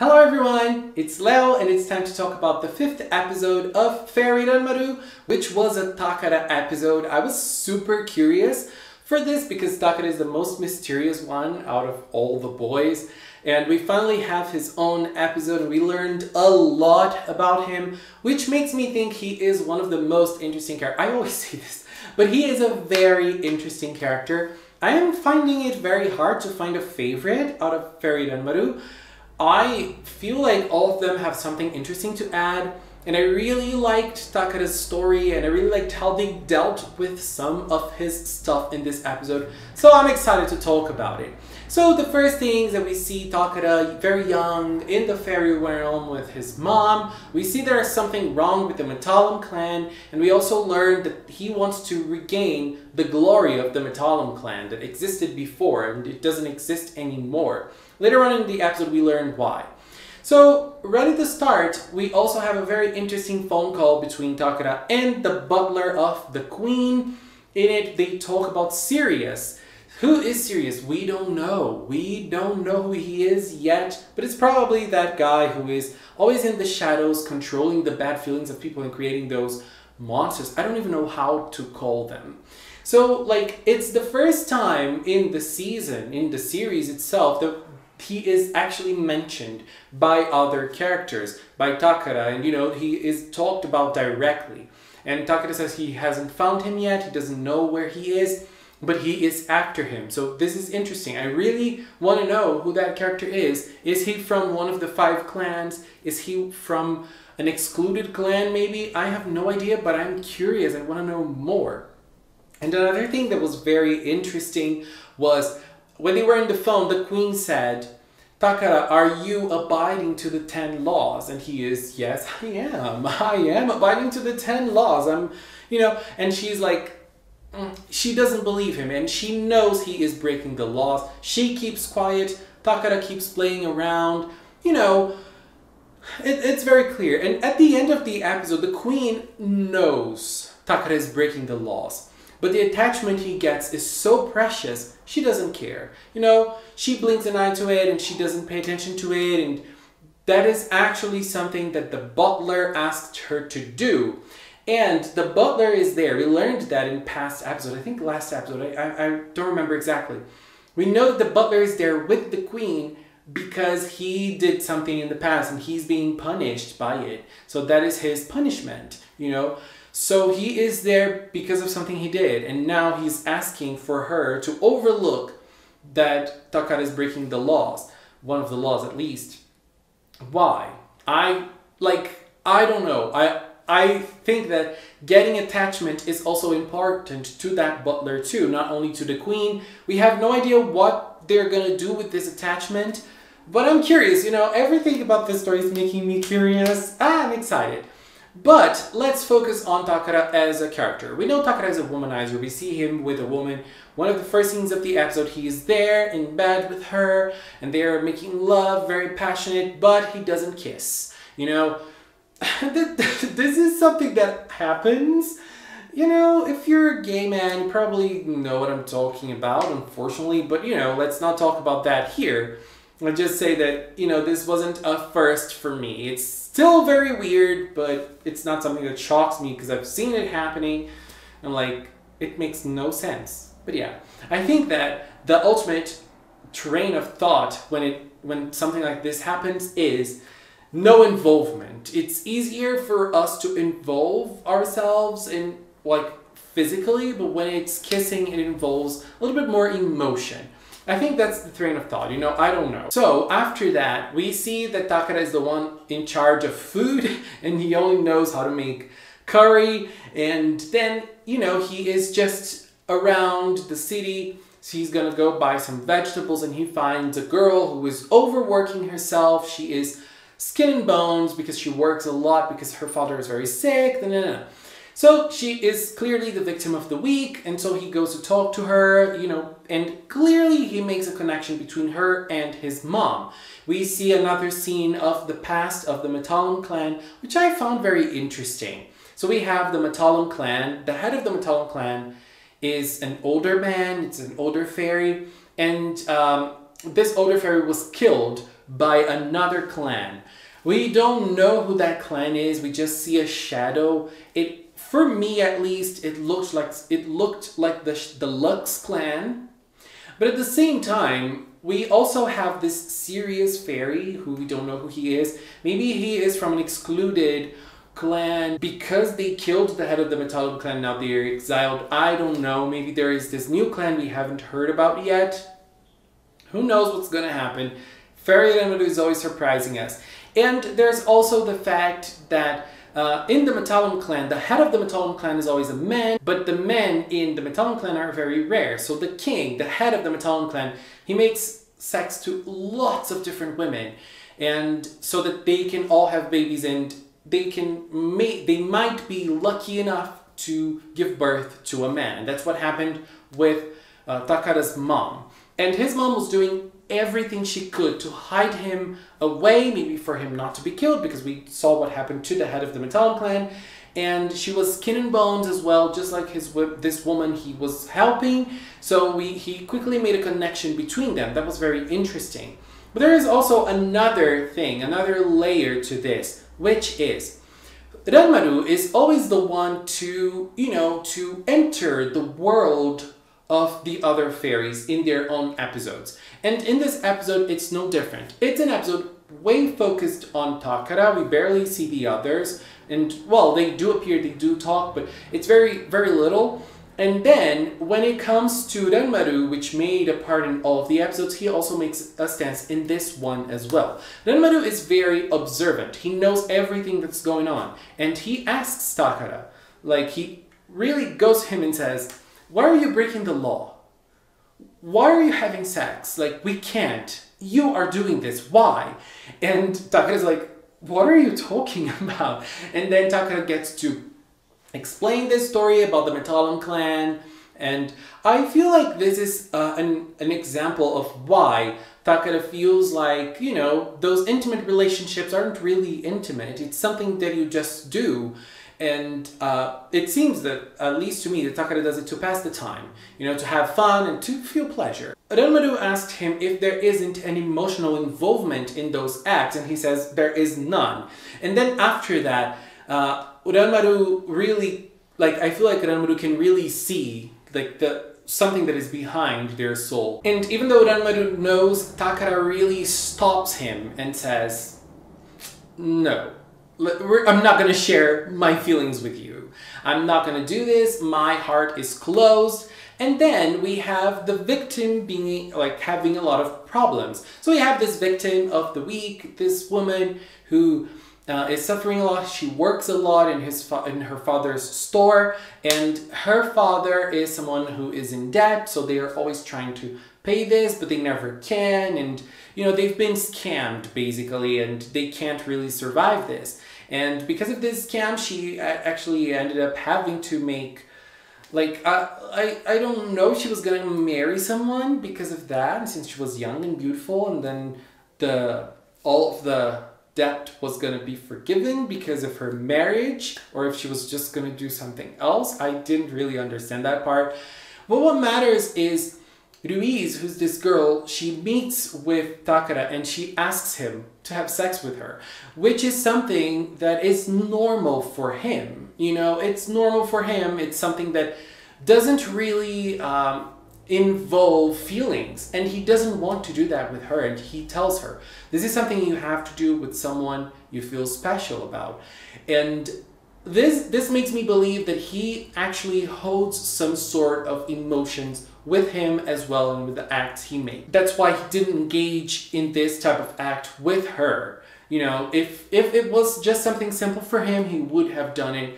Hello everyone, it's Leo and it's time to talk about the 5th episode of Fairy Ranmaru, which was a Takara episode. I was super curious for this because Takara is the most mysterious one out of all the boys, and we finally have his own episode and we learned a lot about him, which makes me think he is one of the most interesting characters. I always say this, but he is a very interesting character. I am finding it very hard to find a favorite out of Fairy Ranmaru. I feel like all of them have something interesting to add, and I really liked Takara's story and I really liked how they dealt with some of his stuff in this episode, so I'm excited to talk about it. So the first things that we see Takara very young in the fairy realm with his mom. We see there is something wrong with the Metalim clan, and we also learn that he wants to regain the glory of the Metalim clan that existed before and it doesn't exist anymore. Later on in the episode we learn why. So ready to start, we also have a very interesting phone call between Takara and the butler of the queen. In it they talk about Sirius. Who is Sirius? We don't know. We don't know who he is yet, but it's probably that guy who is always in the shadows, controlling the bad feelings of people and creating those monsters. I don't even know how to call them. So, like, it's the first time in the season, in the series itself, that he is actually mentioned by other characters, by Takara, and he is talked about directly. And Takara says he hasn't found him yet, he doesn't know where he is, but he is after him. So this is interesting. I really want to know who that character is. Is he from one of the 5 clans? Is he from an excluded clan maybe? I have no idea, but I'm curious. I want to know more. And another thing that was very interesting was when they were on the phone, the queen said, "Takara, are you abiding to the 10 laws?" And he is, "Yes, I am. I am abiding to the 10 laws. And she's like, she doesn't believe him and she knows he is breaking the laws. She keeps quiet. Takara keeps playing around. It's very clear. And at the end of the episode, the queen knows Takara is breaking the laws. But the attachment he gets is so precious, she doesn't care. She blinks an eye to it and she doesn't pay attention to it. And that is actually something that the butler asked her to do. And the butler is there. We learned that in past episode. I think last episode. I don't remember exactly. We know that the butler is there with the queen because he did something in the past and he's being punished by it. So that is his punishment, So he is there because of something he did. And now he's asking for her to overlook that Takara is breaking the laws. One of the laws at least. Why? I don't know. I think that getting attachment is also important to that butler too, not only to the queen. We have no idea what they're gonna do with this attachment, but I'm curious, everything about this story is making me curious. I'm excited. But let's focus on Takara as a character. We know Takara is a womanizer. We see him with a woman. One of the first scenes of the episode, he is there in bed with her and they're making love, very passionate, but he doesn't kiss. This is something that happens. If you're a gay man, you probably know what I'm talking about, unfortunately. But, let's not talk about that here. I'll just say that, this wasn't a first for me. It's still very weird, but it's not something that shocks me because I've seen it happening. I'm like, it makes no sense. But yeah, I think that the ultimate train of thought when something like this happens is no involvement. It's easier for us to involve ourselves in physically, but when it's kissing, it involves a little bit more emotion. I think that's the train of thought, I don't know. So after that, we see that Takara is the one in charge of food and he only knows how to make curry. And then, he is just around the city. So he's gonna go buy some vegetables and he finds a girl who is overworking herself. She is skin and bones because she works a lot because her father is very sick. So she is clearly the victim of the week, and so he goes to talk to her, and clearly he makes a connection between her and his mom. We see another scene of the past of the Metalim clan, which I found very interesting. So we have the Metalim clan. The head of the Metalim clan is an older man, it's an older fairy, and this older fairy was killed by another clan. We don't know who that clan is, we just see a shadow. For me at least, it looked like the Lux clan. But at the same time, we also have this serious fairy who we don't know who he is. Maybe he is from an excluded clan because they killed the head of the Metallum clan, now they're exiled. I don't know, maybe there is this new clan we haven't heard about yet. Who knows what's gonna happen. Fairy Ranmaru is always surprising us. And there's also the fact that in the Metallum clan, the head of the Metallum clan is always a man, but the men in the Metallum clan are very rare. So the king, the head of the Metallum clan, he makes sex to lots of different women, and so that they can all have babies, and they might be lucky enough to give birth to a man. And that's what happened with Takara's mom. And his mom was doing everything she could to hide him away, maybe for him not to be killed, because we saw what happened to the head of the Metallum clan. And she was skin and bones as well, just like this woman he was helping. So he quickly made a connection between them. That was very interesting. But there is also another thing, another layer to this, which is Ranmaru is always the one to, to enter the world of the other fairies in their own episodes. And in this episode, it's no different. It's an episode way focused on Takara. We barely see the others. And, well, they do appear, they do talk, but it's very, very little. And then, when it comes to Ranmaru, which made a part in all of the episodes, he also makes a stance in this one as well. Ranmaru is very observant. He knows everything that's going on. And he asks Takara, like, he really goes to him and says, why are you breaking the law? Why are you having sex? Like, we can't. You are doing this. Why? And Takara's like, what are you talking about? And then Takara gets to explain this story about the Metallum clan. And I feel like this is an example of why Takara feels like, those intimate relationships aren't really intimate. It's something that you just do. And it seems that, at least to me, that Takara does it to pass the time, to have fun and to feel pleasure. Ranmaru asked him if there isn't an emotional involvement in those acts, and he says there is none. And then after that, Ranmaru really, I feel like Ranmaru can really see, something that is behind their soul. And even though Ranmaru knows, Takara really stops him and says, no. I'm not going to share my feelings with you. I'm not going to do this. My heart is closed. And then we have the victim being having a lot of problems. So we have this victim of the week, this woman who is suffering a lot. She works a lot in her father's store, and her father is someone who is in debt. So they are always trying to pay this, but they never can. And they've been scammed basically, and they can't really survive this. And because of this scam, she actually ended up having to make, I don't know, she was gonna marry someone because of that, since she was young and beautiful, and then all of the debt was gonna be forgiven because of her marriage, or if she was just gonna do something else. I didn't really understand that part. But what matters is Ruiz, who's this girl, she meets with Takara and she asks him to have sex with her, which is something that is normal for him. It's normal for him. It's something that doesn't really involve feelings, and he doesn't want to do that with her, and he tells her, this is something you have to do with someone you feel special about. And this makes me believe that he actually holds some sort of emotions with him as well, and with the acts he made. That's why he didn't engage in this type of act with her. If it was just something simple for him, he would have done it,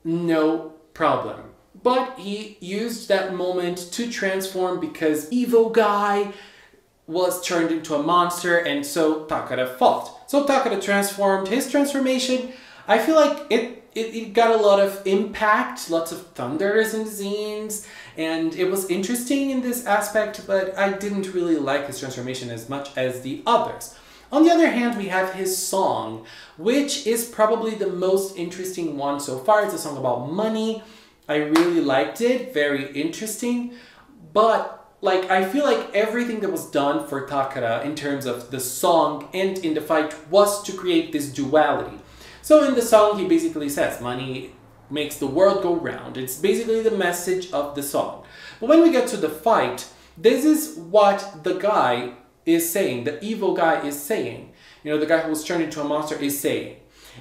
no problem. But he used that moment to transform, because evil guy was turned into a monster, and so Takara fought. So Takara transformed. His transformation, I feel like it got a lot of impact, lots of thunders and scenes, and it was interesting in this aspect, but I didn't really like his transformation as much as the others. On the other hand, we have his song, which is probably the most interesting one so far. It's a song about money. I really liked it, very interesting, but like, I feel like everything that was done for Takara in terms of the song and in the fight was to create this duality. So in the song, he basically says, money makes the world go round. It's basically the message of the song. But when we get to the fight, this is what the guy is saying, the evil guy is saying. You know, the guy who was turned into a monster is saying.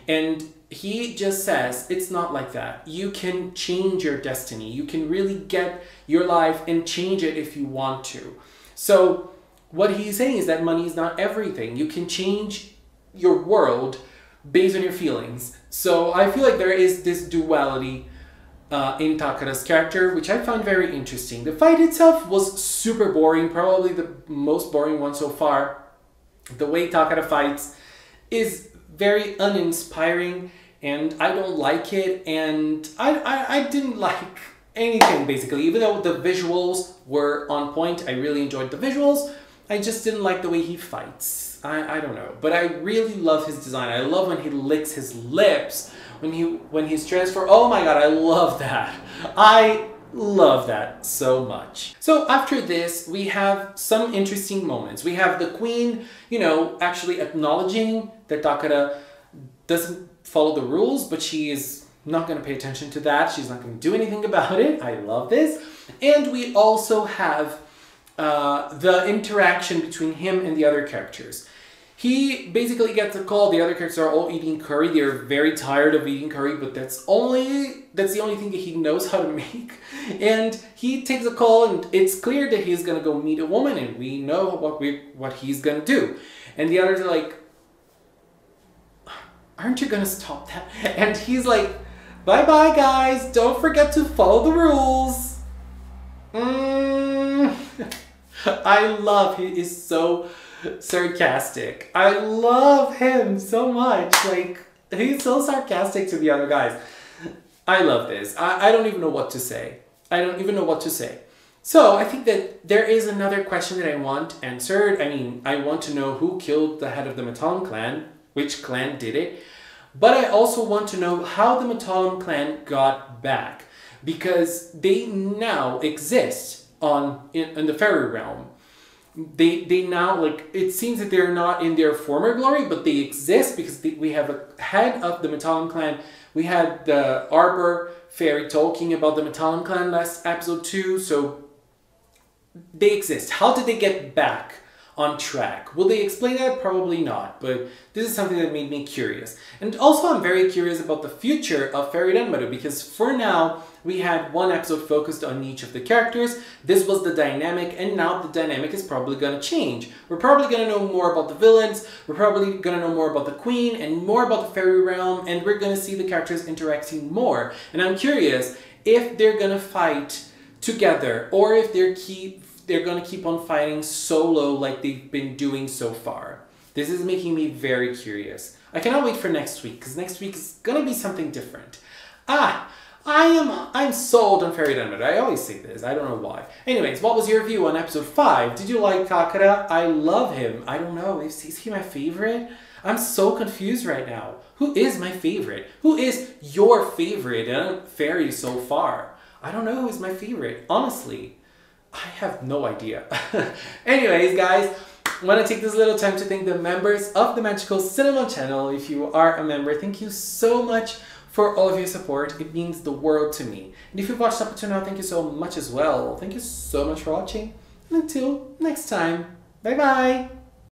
And he just says, it's not like that. You can change your destiny. You can really get your life and change it if you want to. So what he's saying is that money is not everything. You can change your world based on your feelings. So I feel like there is this duality in Takara's character, which I found very interesting. The fight itself was super boring, probably the most boring one so far. The way Takara fights is very uninspiring, and I don't like it, and I didn't like anything basically. Even though the visuals were on point, I really enjoyed the visuals, I just didn't like the way he fights. I don't know, but I really love his design. I love when he licks his lips, when he's transformed. Oh my god, I love that. I love that so much. So after this, we have some interesting moments. We have the queen, you know, actually acknowledging that Takara doesn't follow the rules, but she is not going to pay attention to that. She's not going to do anything about it. I love this. And we also have the interaction between him and the other characters. He basically gets a call. The other characters are all eating curry. They're very tired of eating curry, but that's the only thing that he knows how to make. And he takes a call, and it's clear that he's gonna go meet a woman, and we know what he's gonna do. And the others are like, aren't you gonna stop that? And he's like, bye bye guys, don't forget to follow the rules. I love, he is so sarcastic. I love him so much. Like, he's so sarcastic to the other guys. I love this. I don't even know what to say. I don't even know what to say. So I think that there is another question that I want answered. I mean, I want to know who killed the head of the Matalam clan, which clan did it, but I also want to know how the Matalam clan got back, because they now exist in the fairy realm. They now, like, it seems that they're not in their former glory, but they exist because we have a head of the Matalam clan. We had the Arbor fairy talking about the Matalam clan last episode too, so they exist. How did they get back on track? Will they explain that? Probably not, but this is something that made me curious. And also I'm very curious about the future of Fairy Ranmaru, because for now we had one episode focused on each of the characters. This was the dynamic, and now the dynamic is probably going to change. We're probably going to know more about the villains, we're probably going to know more about the queen and more about the fairy realm, and we're going to see the characters interacting more. And I'm curious if they're going to fight together, or if they're going to keep on fighting solo like they've been doing so far. This is making me very curious. I cannot wait for next week, because next week is going to be something different. I'm sold on Fairy Ranmaru. I always say this, I don't know why. Anyways, what was your view on episode 5? Did you like Takara? I love him. I don't know, is he my favorite? I'm so confused right now. Who is my favorite? Who is your favorite fairy so far? I don't know who is my favorite, honestly. I have no idea. Anyways, guys, I want to take this little time to thank the members of the Magical Cinema channel. If you are a member, thank you so much for all of your support. It means the world to me. And if you've watched up until now, thank you so much as well. Thank you so much for watching. And until next time, bye bye!